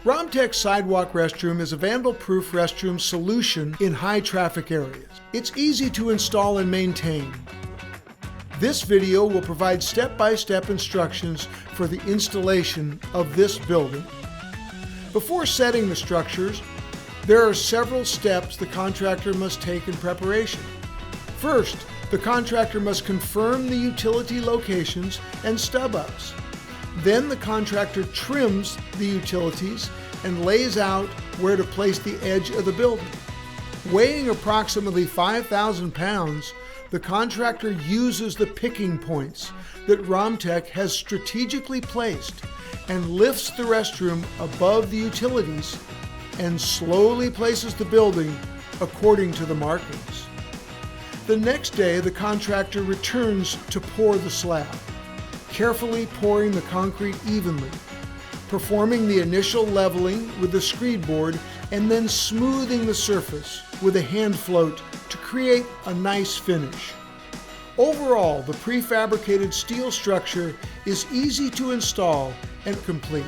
Romtec Sidewalk Restroom is a vandal-proof restroom solution in high-traffic areas. It's easy to install and maintain. This video will provide step-by-step instructions for the installation of this building. Before setting the structures, there are several steps the contractor must take in preparation. First, the contractor must confirm the utility locations and stub-ups. Then the contractor trims the utilities and lays out where to place the edge of the building. Weighing approximately 5,000 pounds, the contractor uses the picking points that Romtec has strategically placed and lifts the restroom above the utilities and slowly places the building according to the markings. The next day, the contractor returns to pour the slab, carefully pouring the concrete evenly, performing the initial leveling with the screed board and then smoothing the surface with a hand float to create a nice finish. Overall, the prefabricated steel structure is easy to install and complete.